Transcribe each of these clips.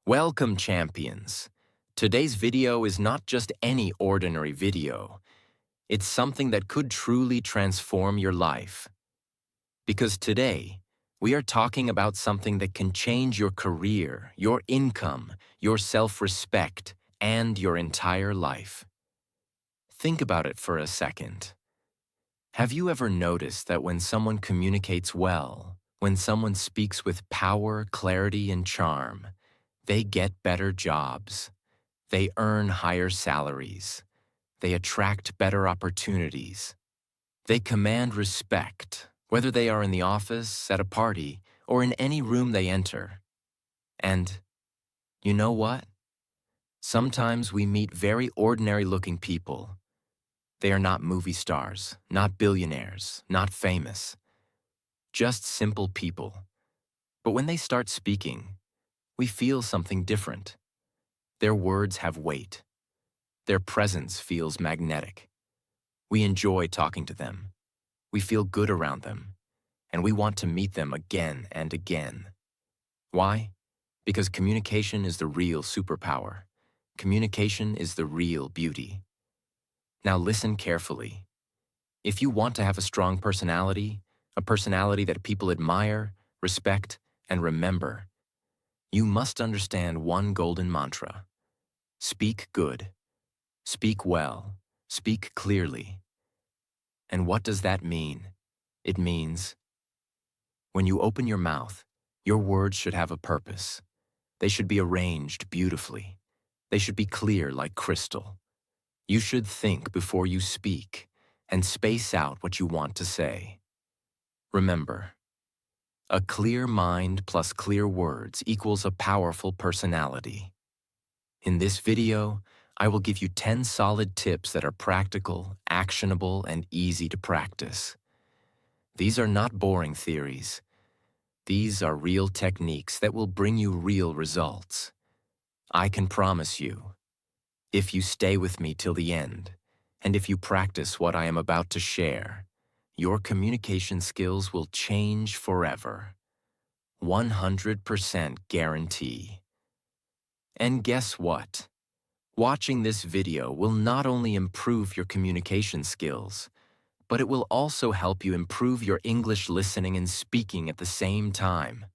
Welcome, champions. Today's video is not just any ordinary video. It's something that could truly transform your life. Because today, we are talking about something that can change your career, your income, your self-respect, and your entire life. Think about it for a second. Have you ever noticed that when someone communicates well, when someone speaks with power, clarity, and charm, they get better jobs, they earn higher salaries, they attract better opportunities, they command respect, whether they are in the office, at a party, or in any room they enter. And you know what? Sometimes we meet very ordinary-looking people. They are not movie stars, not billionaires, not famous, just simple people. But when they start speaking, we feel something different. Their words have weight. Their presence feels magnetic. We enjoy talking to them. We feel good around them. And we want to meet them again and again. Why? Because communication is the real superpower. Communication is the real beauty. Now listen carefully. If you want to have a strong personality, a personality that people admire, respect, and remember, you must understand one golden mantra. Speak good. Speak well. Speak clearly. And what does that mean? It means when you open your mouth, your words should have a purpose. They should be arranged beautifully. They should be clear like crystal. You should think before you speak and space out what you want to say. Remember, a clear mind plus clear words equals a powerful personality. In this video, I will give you 10 solid tips that are practical, actionable, and easy to practice. These are not boring theories. These are real techniques that will bring you real results. I can promise you, if you stay with me till the end, and if you practice what I am about to share, your communication skills will change forever. 100% guarantee. And guess what? Watching this video will not only improve your communication skills, but it will also help you improve your English listening and speaking at the same time.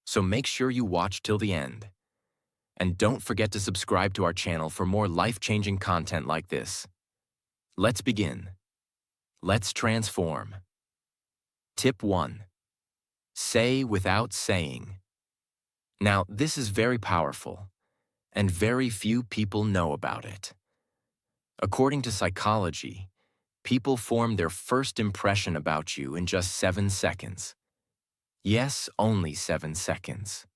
So make sure you watch till the end. And don't forget to subscribe to our channel for more life-changing content like this. Let's begin. Let's transform. Tip 1. Say without saying. Now, this is very powerful, and very few people know about it. According to psychology, people form their first impression about you in just 7 seconds. Yes, only 7 seconds.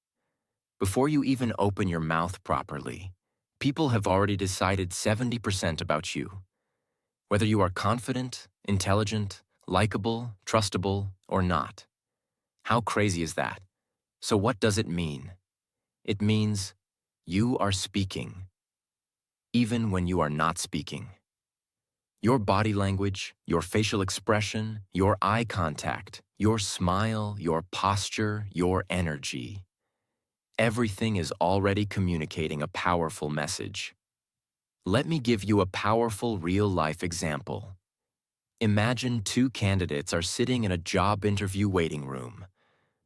Before you even open your mouth properly, people have already decided 70% about you. Whether you are confident, intelligent, likable, trustable, or not. How crazy is that? So what does it mean? It means you are speaking, even when you are not speaking. Your body language, your facial expression, your eye contact, your smile, your posture, your energy. Everything is already communicating a powerful message. Let me give you a powerful real-life example. Imagine 2 candidates are sitting in a job interview waiting room.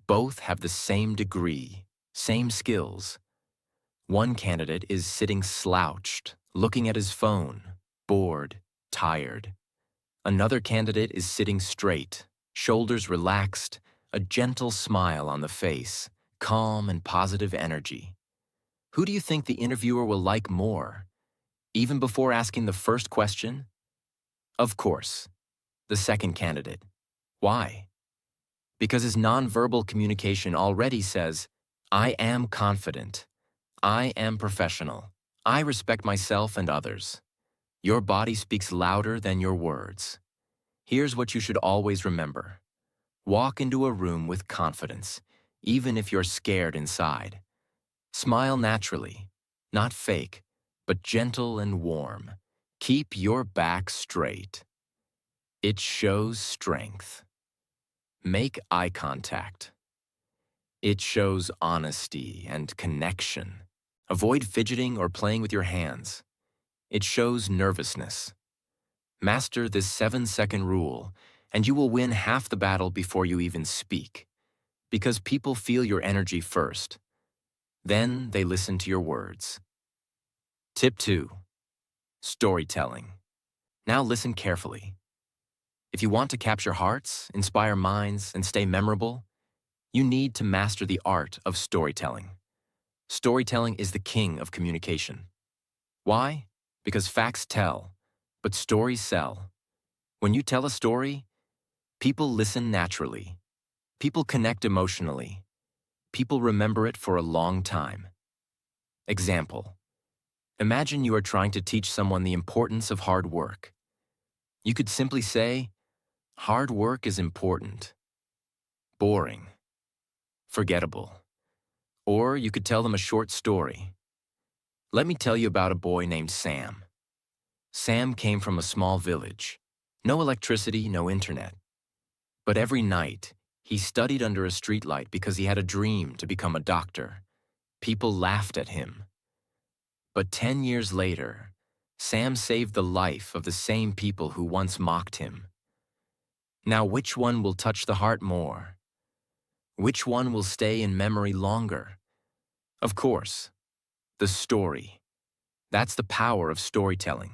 Both have the same degree, same skills. One candidate is sitting slouched, looking at his phone, bored, tired. Another candidate is sitting straight, shoulders relaxed, a gentle smile on the face, calm and positive energy. Who do you think the interviewer will like more? Even before asking the first question? Of course, the second candidate. Why? Because his nonverbal communication already says, I am confident. I am professional. I respect myself and others. Your body speaks louder than your words. Here's what you should always remember. Walk into a room with confidence, even if you're scared inside. Smile naturally, not fake, but gentle and warm. Keep your back straight. It shows strength. Make eye contact. It shows honesty and connection. Avoid fidgeting or playing with your hands. It shows nervousness. Master this 7-second rule, and you will win half the battle before you even speak, because people feel your energy first. Then they listen to your words. Tip 2. Storytelling. Now listen carefully. If you want to capture hearts, inspire minds, and stay memorable, you need to master the art of storytelling. Storytelling is the king of communication. Why? Because facts tell, but stories sell. When you tell a story, people listen naturally. People connect emotionally. People remember it for a long time. Example. Imagine you are trying to teach someone the importance of hard work. You could simply say, hard work is important. Boring. Forgettable. Or you could tell them a short story. Let me tell you about a boy named Sam. Sam came from a small village. No electricity, no internet. But every night, he studied under a streetlight because he had a dream to become a doctor. People laughed at him. But 10 years later, Sam saved the life of the same people who once mocked him. Now, which one will touch the heart more? Which one will stay in memory longer? Of course, the story. That's the power of storytelling.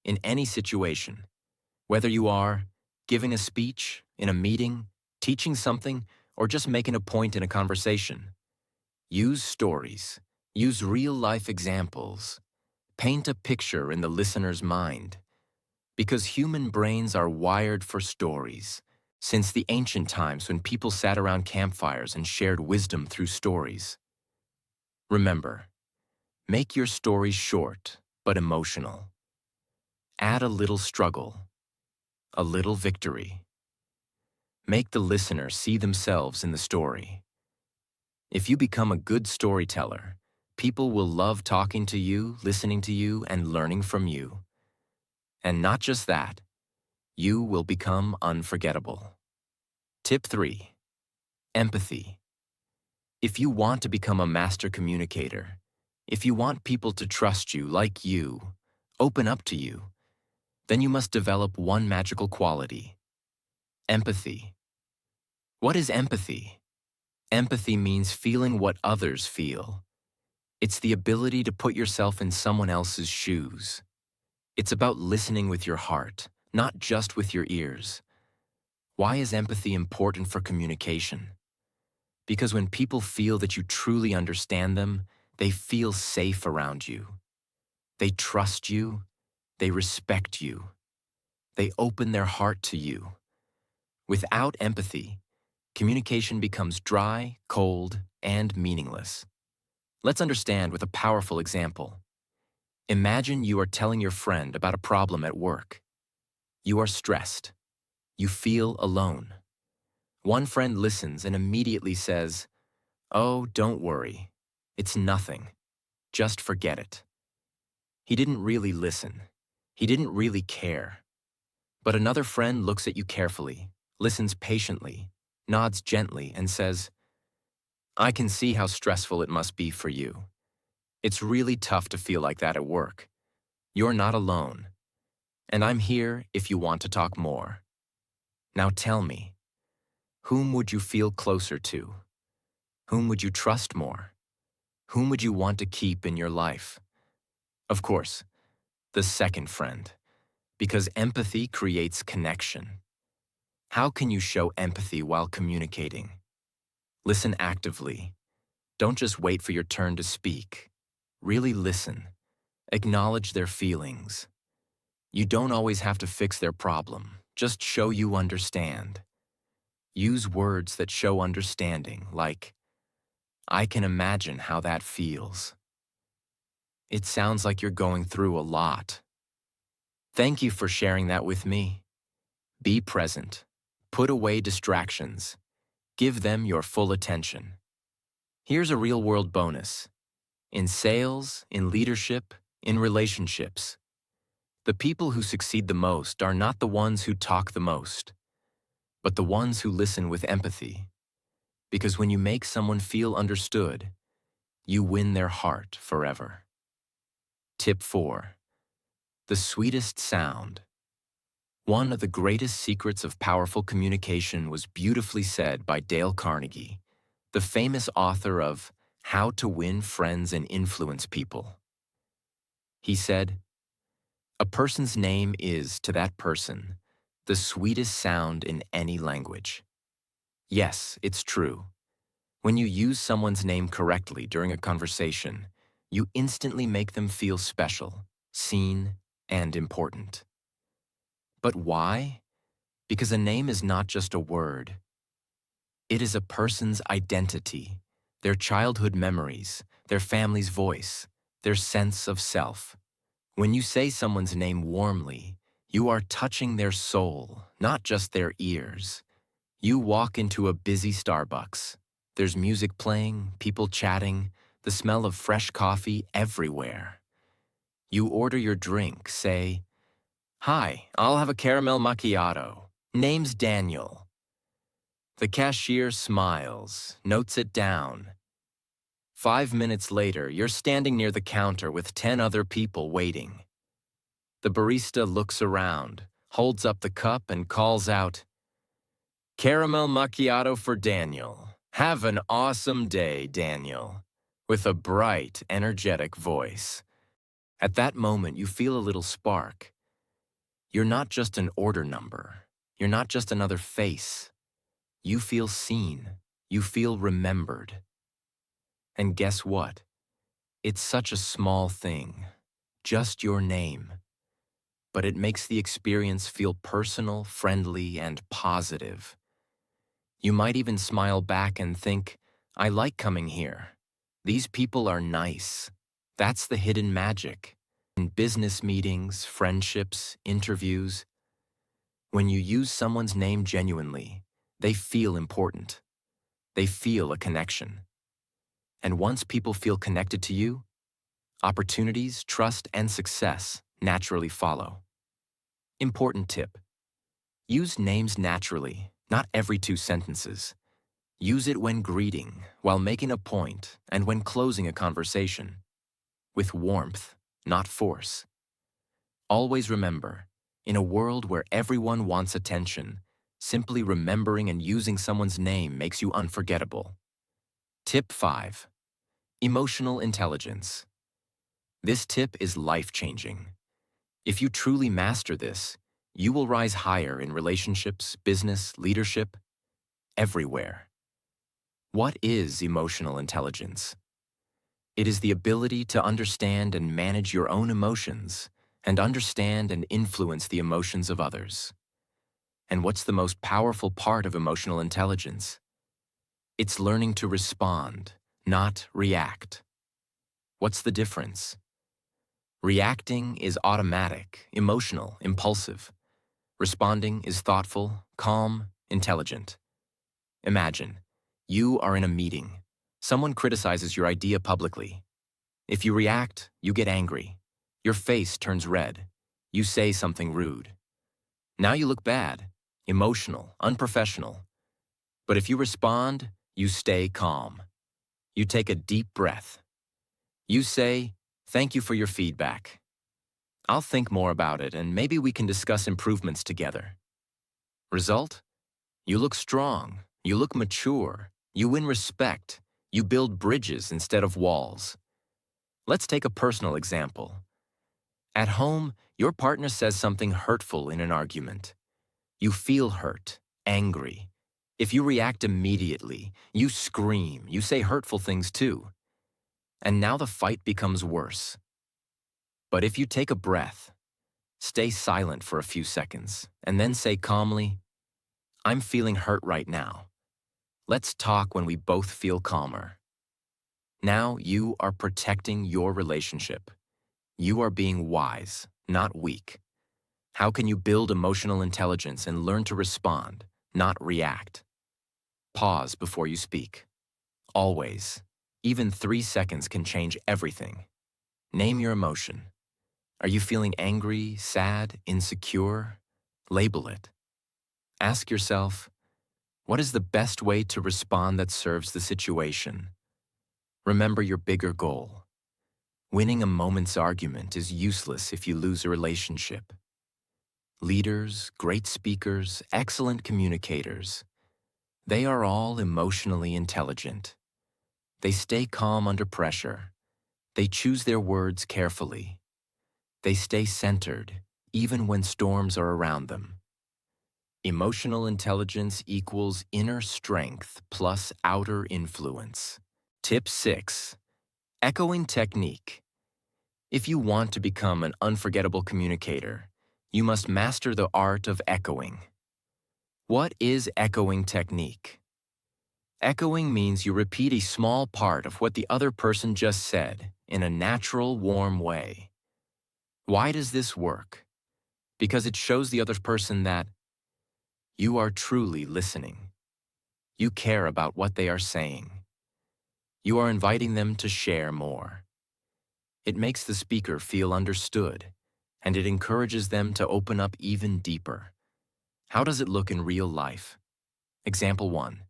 In any situation, whether you are giving a speech, in a meeting, teaching something, or just making a point in a conversation, use stories. Use real-life examples. Paint a picture in the listener's mind. Because human brains are wired for stories. Since the ancient times when people sat around campfires and shared wisdom through stories. Remember, make your stories short but emotional. Add a little struggle, a little victory. Make the listener see themselves in the story. If you become a good storyteller, people will love talking to you, listening to you, and learning from you. And not just that, you will become unforgettable. Tip 3. Empathy. If you want to become a master communicator, if you want people to trust you, like you, open up to you, then you must develop one magical quality: empathy. What is empathy? Empathy means feeling what others feel. It's the ability to put yourself in someone else's shoes. It's about listening with your heart, not just with your ears. Why is empathy important for communication? Because when people feel that you truly understand them, they feel safe around you. They trust you. They respect you. They open their heart to you. Without empathy, communication becomes dry, cold, and meaningless. Let's understand with a powerful example. Imagine you are telling your friend about a problem at work. You are stressed. You feel alone. One friend listens and immediately says, "Oh, don't worry. It's nothing. Just forget it." He didn't really listen. He didn't really care. But another friend looks at you carefully, listens patiently, nods gently, and says, "I can see how stressful it must be for you. It's really tough to feel like that at work. You're not alone. And I'm here if you want to talk more. Now tell me, whom would you feel closer to? Whom would you trust more? Whom would you want to keep in your life?" Of course, the second friend, because empathy creates connection. How can you show empathy while communicating? Listen actively. Don't just wait for your turn to speak. Really listen. Acknowledge their feelings. You don't always have to fix their problem. Just show you understand. Use words that show understanding, like, "I can imagine how that feels. It sounds like you're going through a lot. Thank you for sharing that with me." Be present. Put away distractions. Give them your full attention. Here's a real-world bonus. In sales, in leadership, in relationships, the people who succeed the most are not the ones who talk the most, but the ones who listen with empathy. Because when you make someone feel understood, you win their heart forever. Tip 4. The sweetest sound. One of the greatest secrets of powerful communication was beautifully said by Dale Carnegie, the famous author of How to Win Friends and Influence People. He said, "A person's name is, to that person, the sweetest sound in any language." Yes, it's true. When you use someone's name correctly during a conversation, you instantly make them feel special, seen, and important. But why? Because a name is not just a word. It is a person's identity, their childhood memories, their family's voice, their sense of self. When you say someone's name warmly, you are touching their soul, not just their ears. You walk into a busy Starbucks. There's music playing, people chatting, the smell of fresh coffee everywhere. You order your drink, say, "Hi, I'll have a caramel macchiato. Name's Daniel." The cashier smiles, notes it down. 5 minutes later, you're standing near the counter with 10 other people waiting. The barista looks around, holds up the cup, and calls out, "Caramel macchiato for Daniel. Have an awesome day, Daniel," with a bright, energetic voice. At that moment, you feel a little spark. You're not just an order number. You're not just another face. You feel seen. You feel remembered. And guess what? It's such a small thing. Just your name. But it makes the experience feel personal, friendly, and positive. You might even smile back and think, "I like coming here. These people are nice." That's the hidden magic. In business meetings, friendships, interviews, when you use someone's name genuinely, they feel important. They feel a connection. And once people feel connected to you, opportunities, trust, and success naturally follow. Important tip. Use names naturally, not every 2 sentences. Use it when greeting, while making a point, and when closing a conversation. With warmth, not force. Always remember, in a world where everyone wants attention, simply remembering and using someone's name makes you unforgettable. Tip 5. Emotional intelligence. This tip is life-changing. If you truly master this, you will rise higher in relationships, business, leadership, everywhere. What is emotional intelligence? It is the ability to understand and manage your own emotions and understand and influence the emotions of others. And what's the most powerful part of emotional intelligence? It's learning to respond, not react. What's the difference? Reacting is automatic, emotional, impulsive. Responding is thoughtful, calm, intelligent. Imagine, you are in a meeting. Someone criticizes your idea publicly. If you react, you get angry. Your face turns red. You say something rude. Now you look bad, emotional, unprofessional. But if you respond, you stay calm. You take a deep breath. You say, "Thank you for your feedback. I'll think more about it and maybe we can discuss improvements together." Result? You look strong. You look mature. You win respect. You build bridges instead of walls. Let's take a personal example. At home, your partner says something hurtful in an argument. You feel hurt, angry. If you react immediately, you scream, you say hurtful things too. And now the fight becomes worse. But if you take a breath, stay silent for a few seconds, and then say calmly, "I'm feeling hurt right now. Let's talk when we both feel calmer." Now you are protecting your relationship. You are being wise, not weak. How can you build emotional intelligence and learn to respond, not react? Pause before you speak. Always. Even 3 seconds can change everything. Name your emotion. Are you feeling angry, sad, insecure? Label it. Ask yourself, what is the best way to respond that serves the situation? Remember your bigger goal. Winning a moment's argument is useless if you lose a relationship. Leaders, great speakers, excellent communicators, they are all emotionally intelligent. They stay calm under pressure. They choose their words carefully. They stay centered, even when storms are around them. Emotional intelligence equals inner strength plus outer influence. Tip 6. Echoing technique. If you want to become an unforgettable communicator, you must master the art of echoing. What is echoing technique? Echoing means you repeat a small part of what the other person just said in a natural, warm way. Why does this work? Because it shows the other person that you are truly listening. You care about what they are saying. You are inviting them to share more. It makes the speaker feel understood, and it encourages them to open up even deeper. How does it look in real life? Example 1.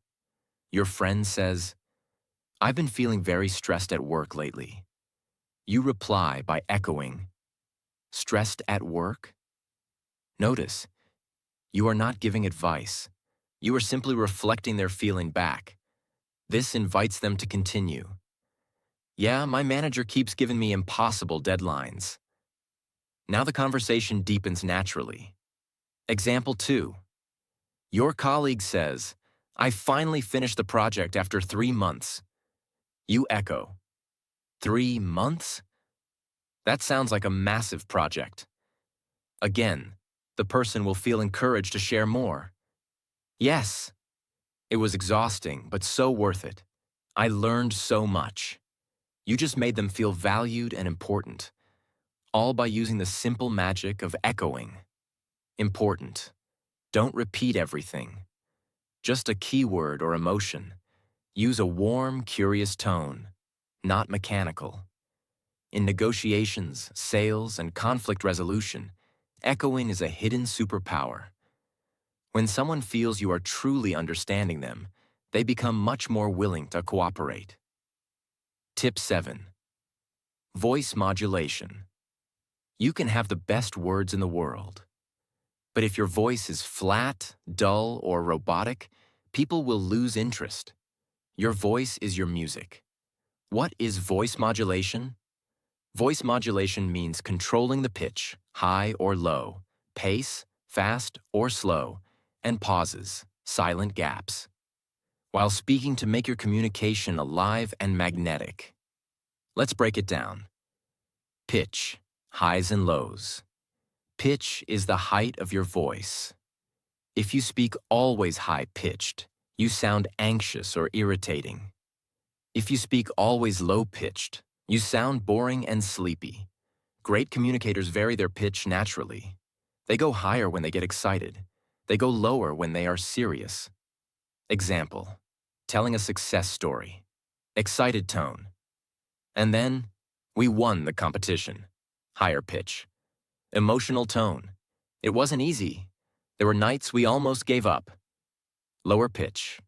Your friend says, "I've been feeling very stressed at work lately." You reply by echoing, "Stressed at work?" Notice, you are not giving advice. You are simply reflecting their feeling back. This invites them to continue. "Yeah, my manager keeps giving me impossible deadlines." Now the conversation deepens naturally. Example 2. Your colleague says, "I finally finished the project after 3 months." You echo, 3 months? That sounds like a massive project. Again, the person will feel encouraged to share more. "Yes, it was exhausting, but so worth it. I learned so much." You just made them feel valued and important, all by using the simple magic of echoing. Important. Don't repeat everything. Just a keyword or emotion. Use a warm, curious tone, not mechanical. In negotiations, sales, and conflict resolution, echoing is a hidden superpower. When someone feels you are truly understanding them, they become much more willing to cooperate. Tip 7. Voice modulation. You can have the best words in the world, but if your voice is flat, dull, or robotic, people will lose interest. Your voice is your music. What is voice modulation? Voice modulation means controlling the pitch, high or low, pace, fast or slow, and pauses, silent gaps, while speaking to make your communication alive and magnetic. Let's break it down. Pitch, highs and lows. Pitch is the height of your voice. If you speak always high-pitched, you sound anxious or irritating. If you speak always low-pitched, you sound boring and sleepy. Great communicators vary their pitch naturally. They go higher when they get excited. They go lower when they are serious. Example, telling a success story. Excited tone. And then, we won the competition. Higher pitch. Emotional tone. It wasn't easy. There were nights we almost gave up. Lower pitch.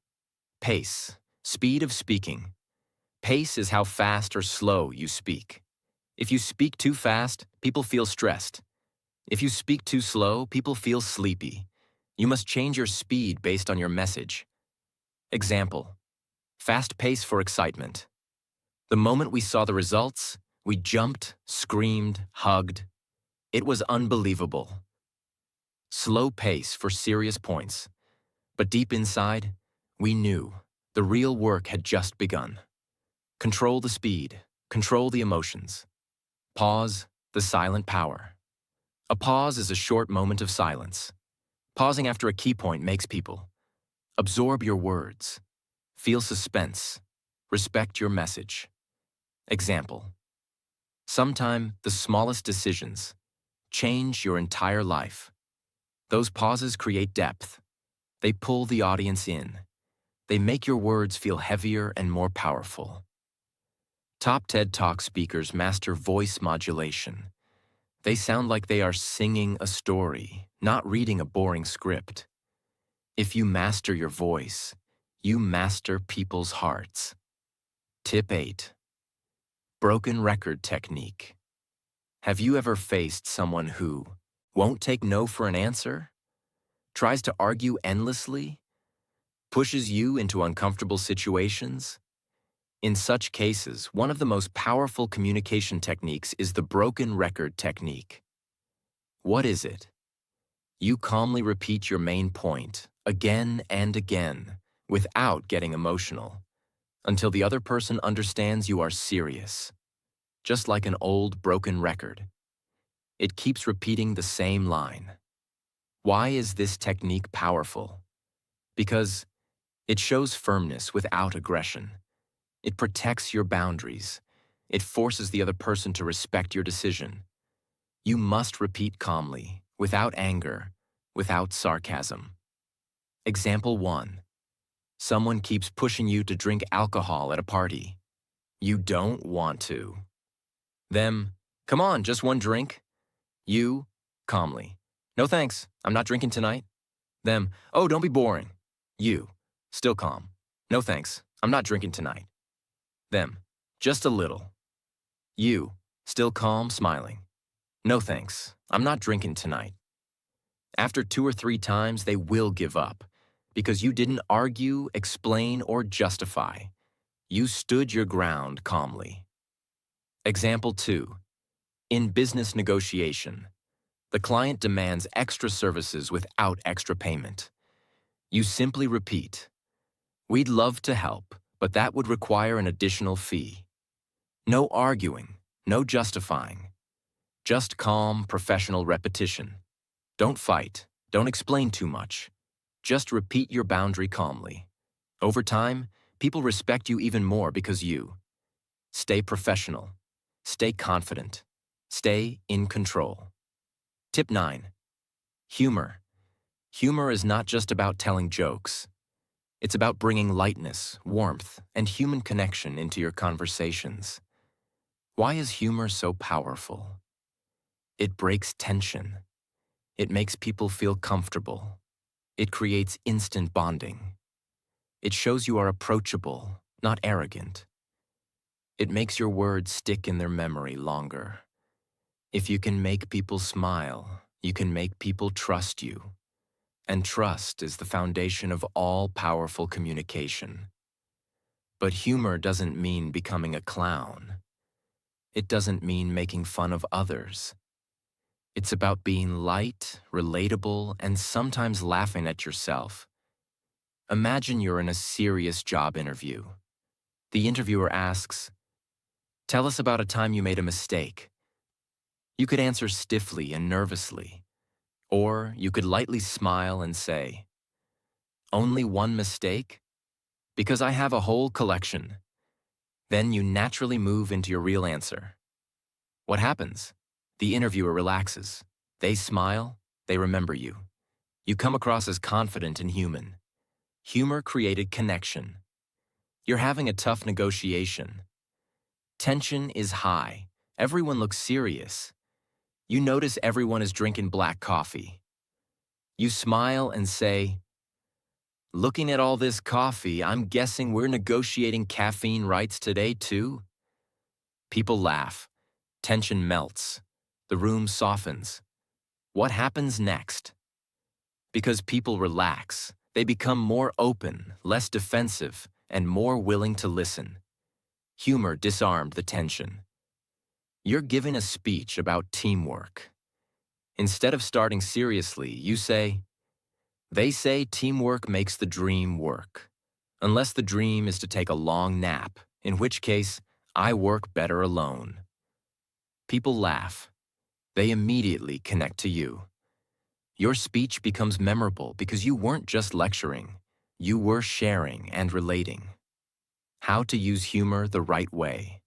Pace. Speed of speaking. Pace is how fast or slow you speak. If you speak too fast, people feel stressed. If you speak too slow, people feel sleepy. You must change your speed based on your message. Example, fast pace for excitement. The moment we saw the results, we jumped, screamed, hugged. It was unbelievable. Slow pace for serious points. But deep inside, we knew the real work had just begun. Control the speed, control the emotions. Pause, the silent power. A pause is a short moment of silence. Pausing after a key point makes people absorb your words, feel suspense, respect your message. Example, sometime the smallest decisions change your entire life. Those pauses create depth. They pull the audience in. They make your words feel heavier and more powerful. Top TED Talk speakers master voice modulation. They sound like they are singing a story, not reading a boring script. If you master your voice, you master people's hearts. Tip 8. Broken record technique. Have you ever faced someone who won't take no for an answer, tries to argue endlessly, pushes you into uncomfortable situations? In such cases, one of the most powerful communication techniques is the broken record technique. What is it? You calmly repeat your main point again and again without getting emotional until the other person understands you are serious. Just like an old broken record, it keeps repeating the same line. Why is this technique powerful? Because it shows firmness without aggression. It protects your boundaries. It forces the other person to respect your decision. You must repeat calmly, without anger, without sarcasm. Example 1. Someone keeps pushing you to drink alcohol at a party. You don't want to. Them, come on, just one drink. You, calmly, no thanks, I'm not drinking tonight. Them, oh, don't be boring. You, still calm, no thanks, I'm not drinking tonight. Them, just a little. You, still calm, smiling. No thanks, I'm not drinking tonight. After 2 or 3 times, they will give up because you didn't argue, explain, or justify. You stood your ground calmly. Example 2. In business negotiation, the client demands extra services without extra payment. You simply repeat, "We'd love to help, but that would require an additional fee." No arguing, no justifying. Just calm, professional repetition. Don't fight, don't explain too much. Just repeat your boundary calmly. Over time, people respect you even more because you stay professional, stay confident, stay in control. Tip 9. Humor. Humor is not just about telling jokes. It's about bringing lightness, warmth, and human connection into your conversations. Why is humor so powerful? It breaks tension. It makes people feel comfortable. It creates instant bonding. It shows you are approachable, not arrogant. It makes your words stick in their memory longer. If you can make people smile, you can make people trust you. And trust is the foundation of all powerful communication. But humor doesn't mean becoming a clown. It doesn't mean making fun of others. It's about being light, relatable, and sometimes laughing at yourself. Imagine you're in a serious job interview. The interviewer asks, "Tell us about a time you made a mistake." You could answer stiffly and nervously, or you could lightly smile and say, "Only one mistake? Because I have a whole collection." Then you naturally move into your real answer. What happens? The interviewer relaxes. They smile, they remember you. You come across as confident and human. Humor created connection. You're having a tough negotiation. Tension is high. Everyone looks serious. You notice everyone is drinking black coffee. You smile and say, "Looking at all this coffee, I'm guessing we're negotiating caffeine rights today too?" People laugh. Tension melts. The room softens. What happens next? Because people relax, they become more open, less defensive, and more willing to listen. Humor disarmed the tension. You're giving a speech about teamwork. Instead of starting seriously, you say, "They say teamwork makes the dream work. Unless the dream is to take a long nap, in which case, I work better alone." People laugh. They immediately connect to you. Your speech becomes memorable because you weren't just lecturing. You were sharing and relating. How to use humor the right way.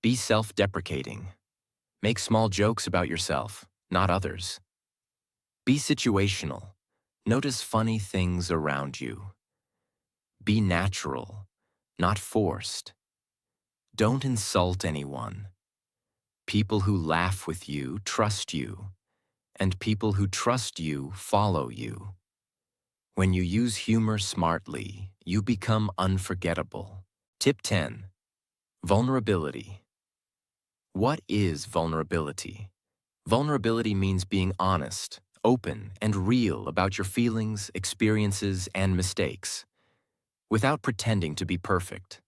Be self-deprecating. Make small jokes about yourself, not others. Be situational. Notice funny things around you. Be natural, not forced. Don't insult anyone. People who laugh with you trust you, and people who trust you follow you. When you use humor smartly, you become unforgettable. Tip 10. Vulnerability. What is vulnerability? Vulnerability means being honest, open, and real about your feelings, experiences, and mistakes, without pretending to be perfect.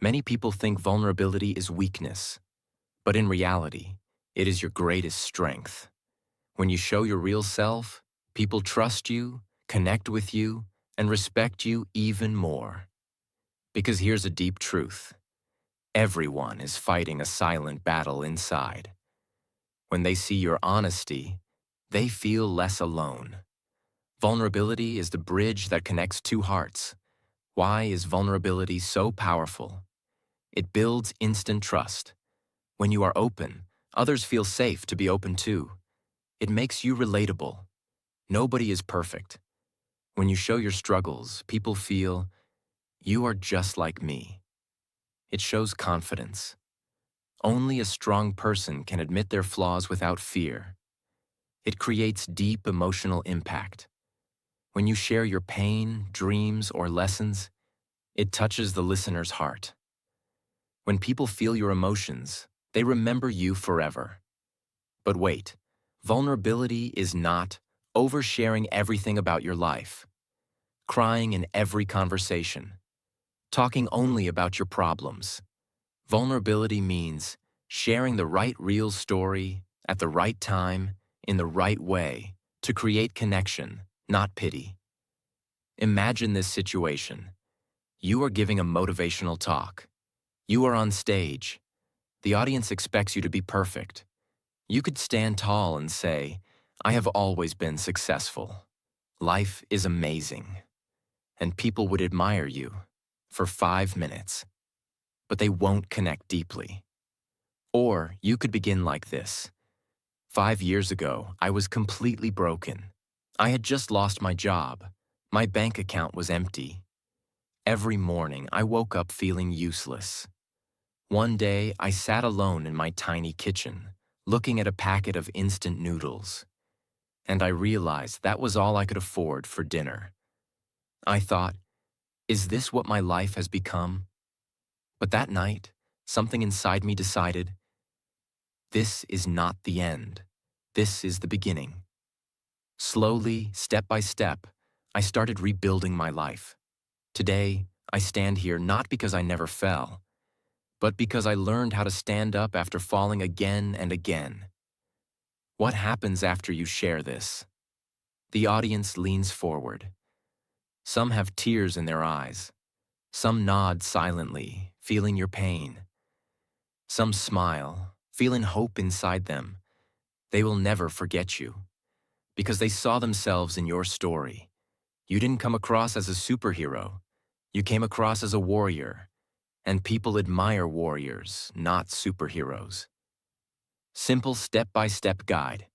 Many people think vulnerability is weakness, but in reality, it is your greatest strength. When you show your real self, people trust you, connect with you, and respect you even more. Because here's a deep truth. Everyone is fighting a silent battle inside. When they see your honesty, they feel less alone. Vulnerability is the bridge that connects two hearts. Why is vulnerability so powerful? It builds instant trust. When you are open, others feel safe to be open too. It makes you relatable. Nobody is perfect. When you show your struggles, people feel, you are just like me. It shows confidence. Only a strong person can admit their flaws without fear. It creates deep emotional impact. When you share your pain, dreams, or lessons, it touches the listener's heart. When people feel your emotions, they remember you forever. But wait, vulnerability is not oversharing everything about your life, crying in every conversation, talking only about your problems. Vulnerability means sharing the right real story at the right time, in the right way, to create connection, not pity. Imagine this situation. You are giving a motivational talk. You are on stage. The audience expects you to be perfect. You could stand tall and say, I have always been successful. Life is amazing. And people would admire you for 5 minutes, but they won't connect deeply. Or you could begin like this. 5 years ago, I was completely broken. I had just lost my job. My bank account was empty. Every morning, I woke up feeling useless. One day, I sat alone in my tiny kitchen, looking at a packet of instant noodles. And I realized that was all I could afford for dinner. I thought, is this what my life has become? But that night, something inside me decided, this is not the end. This is the beginning. Slowly, step by step, I started rebuilding my life. Today, I stand here not because I never fell, but because I learned how to stand up after falling again and again. What happens after you share this? The audience leans forward. Some have tears in their eyes. Some nod silently, feeling your pain. Some smile, feeling hope inside them. They will never forget you, because they saw themselves in your story. You didn't come across as a superhero. You came across as a warrior, and people admire warriors, not superheroes. Simple step-by-step guide.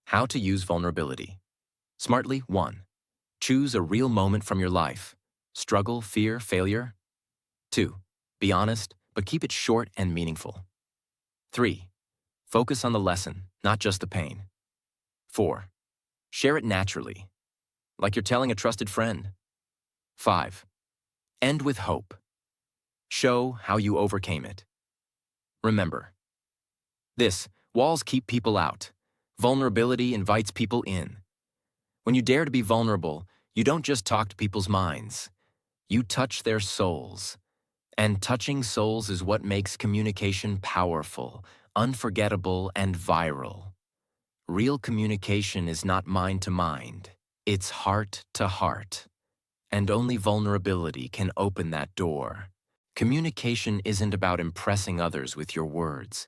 How to use vulnerability. Smartly. 1. Choose a real moment from your life. Struggle, fear, failure. 2. Be honest, but keep it short and meaningful. 3. Focus on the lesson, not just the pain. 4. Share it naturally, like you're telling a trusted friend. 5. End with hope. Show how you overcame it. Remember, walls keep people out. Vulnerability invites people in. When you dare to be vulnerable, you don't just talk to people's minds. You touch their souls. And touching souls is what makes communication powerful, unforgettable, and viral. Real communication is not mind to mind. It's heart to heart. And only vulnerability can open that door. Communication isn't about impressing others with your words.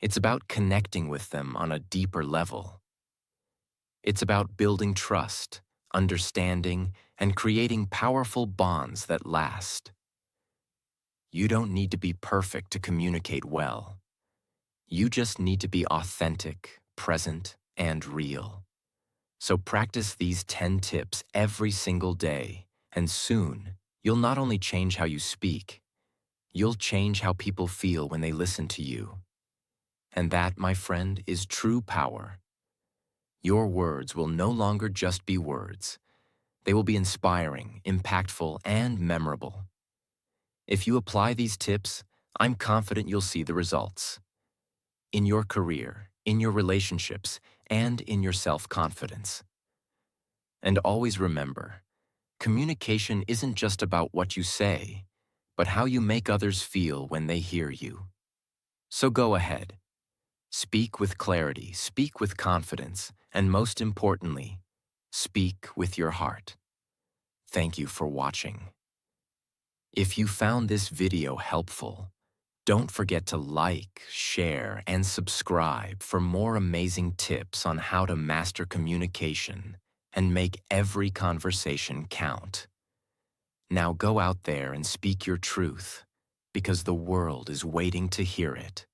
It's about connecting with them on a deeper level. It's about building trust, understanding, and creating powerful bonds that last. You don't need to be perfect to communicate well. You just need to be authentic, present, and real. So practice these 10 tips every single day, and soon, you'll not only change how you speak, you'll change how people feel when they listen to you. And that, my friend, is true power. Your words will no longer just be words. They will be inspiring, impactful, and memorable. If you apply these tips, I'm confident you'll see the results in your career, in your relationships, and in your self-confidence. And always remember, communication isn't just about what you say, but how you make others feel when they hear you. So go ahead. Speak with clarity, speak with confidence, and most importantly, speak with your heart. Thank you for watching. If you found this video helpful, don't forget to like, share, and subscribe for more amazing tips on how to master communication and make every conversation count. Now go out there and speak your truth, because the world is waiting to hear it.